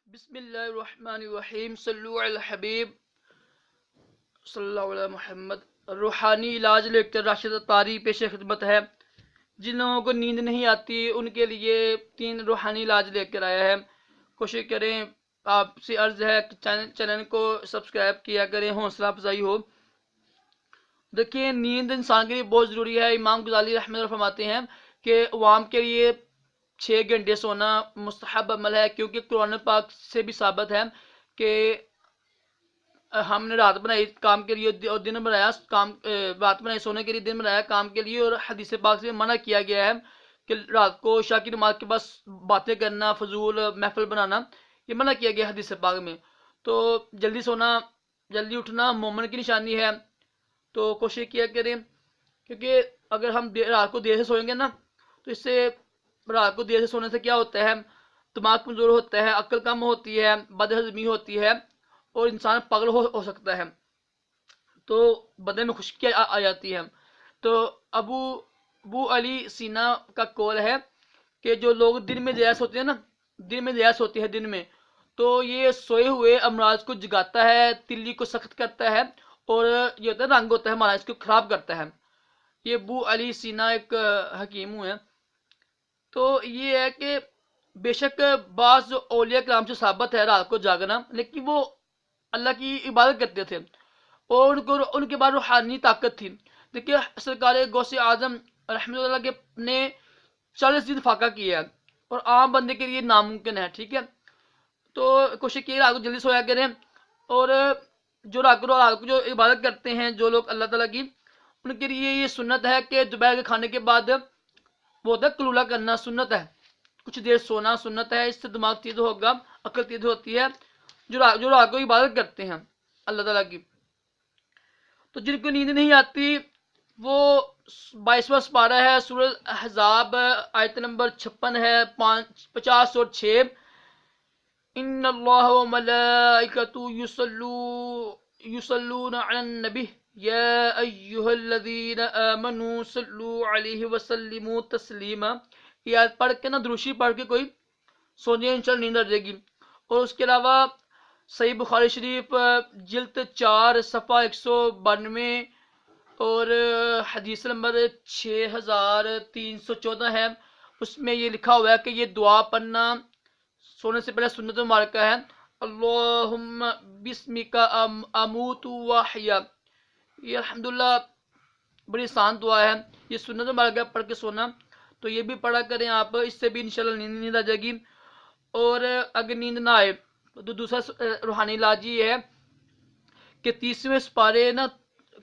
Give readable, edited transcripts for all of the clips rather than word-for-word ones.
بسم اللہ الرحمن الرحیم صلو علی الحبیب صلی اللہ علیہ محمد۔ روحانی علاج لے کر راشد طاری پیش خدمت ہے۔ جن لوگوں کو نیند نہیں آتی ان کے لیے 3 روحانی علاج لے کر آیا ہے۔ کوشش کریں، آپ سے عرض ہے کہ چینل کو سبسکرائب کیا کریں، حوصلہ افزائی ہو۔ دیکھیں، نیند انسان کے لیے بہت ضروری ہے۔ امام غزالی رحمۃ اللہ فرماتے ہیں کہ عوام کے لیے 6 گھنٹے سونا مستحب عمل ہے، کیونکہ قرآن پاک سے بھی ثابت ہے کہ ہم نے رات بنائی کام کے لیے اور دن بنایا رات بنائی سونے کے لیے، دن بنایا کام کے لیے۔ اور حدیث پاک سے منع کیا گیا ہے کہ رات کو عشاء کی نماز کے بس باتیں کرنا، فضول محفل بنانا، یہ منع کیا گیا حدیث پاک میں۔ تو جلدی سونا، جلدی اٹھنا مومن کی نشانی ہے، تو کوشش کیا کریں، کیونکہ اگر ہم رات کو دیر سے سوئیں گے نا تو اس سے رات کو دیر سے سونے سے کیا ہوتا ہے، دماغ کمزور ہوتا ہے، عقل کم ہوتی ہے، بد ہضمی ہوتی ہے اور انسان پاگل ہو سکتا ہے، تو بدن میں خشکی آ جاتی ہے۔ تو ابو علی سینا کا قول ہے کہ جو لوگ دن میں زیادہ سوتے ہیں نا، دن میں زیادہ سوتے ہیں دن میں، تو یہ سوئے ہوئے امراض کو جگاتا ہے، تلی کو سخت کرتا ہے، اور یہ ہوتا ہے رنگ ہوتا ہے ہمارا، اس کو خراب کرتا ہے۔ یہ ابو علی سینا ایک حکیم ہوئے ہیں۔ تو یہ ہے کہ بے شک بعض اولیاء کرام سے ثابت ہے رات کو جاگنا، لیکن وہ اللہ کی عبادت کرتے تھے اور ان کے بعد روحانی طاقت تھی۔ دیکھیے، سرکار غوث اعظم رحمۃ اللہ کے نے 40 دن فاقہ کیا ہے، اور عام بندے کے لیے ناممکن ہے، ٹھیک ہے۔ تو کوشش کی رات کو جلدی سویا کریں، اور جو رات کو جو عبادت کرتے ہیں جو لوگ اللہ تعالیٰ کی، ان کے لیے یہ سنت ہے کہ دوپہر کے کھانے کے بعد وہ ہوتا ہے قلولہ کرنا، سنت ہے، کچھ دیر سونا سنت ہے، اس سے دماغ تیز ہوگا، عقل تیز ہوتی ہے، جو رات کو عبادت کرتے ہیں اللہ تعالیٰ کی۔ تو جن کو نیند نہیں آتی وہ 22واں سپارہ ہے سورۃ احزاب، آیت نمبر 56 ہے، 50 اور 6۔ ان اللہ وملائکتہ یصلون علی النبی یا ایہا الذین آمنوا صلوا علیہ وسلموا تسلیما۔ یہ آیت پڑھ کے نا، دروشی پڑھ کے کوئی سو جائے، انشاءاللہ نیند آ جائے گی۔ اور اس کے علاوہ صحیح بخاری شریف جلد 4 صفحہ 192 اور حدیث نمبر 6314 ہے، اس میں یہ لکھا ہوا ہے کہ یہ دعا پڑھنا سونے سے پہلے سنت مبارکہ ہے۔ اللہم بسمک اموت واحیا، یہ الحمدللہ بڑی آسان دعا ہے، یہ سنت مبارکہ پڑھ کے سونا، تو یہ بھی پڑھا کریں آپ، اس سے بھی انشاءاللہ نیند آ جائے گی۔ اور اگر نیند نہ آئے تو دوسرا روحانی علاج یہ ہے کہ 30ویں سپارے نا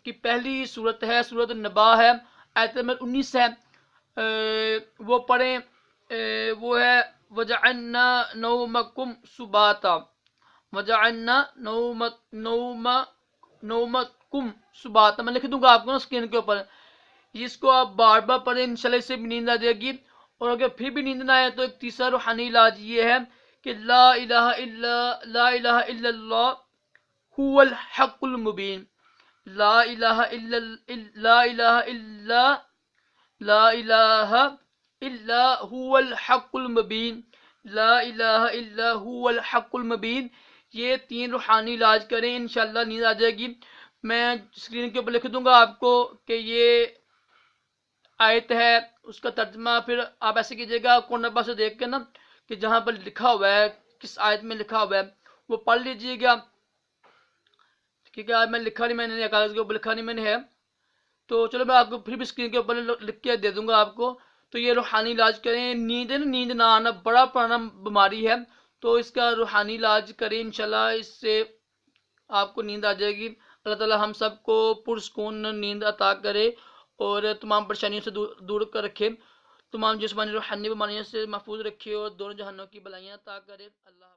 کی پہلی صورت ہے، سورۃ النبا ہے، آیت نمبر 19 ہے، وہ پڑھیں، وہ ہے وجعلنا نومکم سباتا، وجعلنا نومکم سباتا، میں لکھ دوں گا آپ کو نا اسکرین کے اوپر، اس کو آپ بار بار پڑھیں، انشاءاللہ اس سے بھی نیند آ جائے گی۔ اور اگر پھر بھی نیند نہ آئے تو ایک تیسرا روحانی علاج یہ ہے کہ لا الہ الا اللہ هو الحق المبین، لا الہ الا هو الحق المبین، لا الہ الا هو الحق المبین۔ یہ 3 روحانی علاج کریں، انشاءاللہ نیند آ جائے گی۔ میں اسکرین کے اوپر لکھ دوں گا آپ کو کہ یہ آیت ہے، اس کا ترجمہ پھر آپ ایسے کیجیے گا کون نبا سے دیکھ کے نا، کہ جہاں پر لکھا ہوا ہے، کس آیت میں لکھا ہوا ہے وہ پڑھ لیجیے گا، کیونکہ آج میں لکھا نہیں، میں نے کاغذ کے اوپر لکھا نہیں میں نے ہے، تو چلو میں آپ کو پھر بھی اسکرین کے اوپر لکھ کے دے دوں گا آپ کو۔ تو یہ روحانی علاج کریں، نیند نہ آنا بڑا پرانا بیماری ہے، تو اس کا روحانی علاج کریں، انشاءاللہ اس سے آپ کو نیند آ جائے گی۔ اللہ تعالی ہم سب کو پرسکون نیند عطا کرے اور تمام پریشانیوں سے دور کر رکھے، تمام جسمانی روحانی بیماریوں سے محفوظ رکھے، اور دونوں جہانوں کی بلائیاں عطا کرے۔ اللہ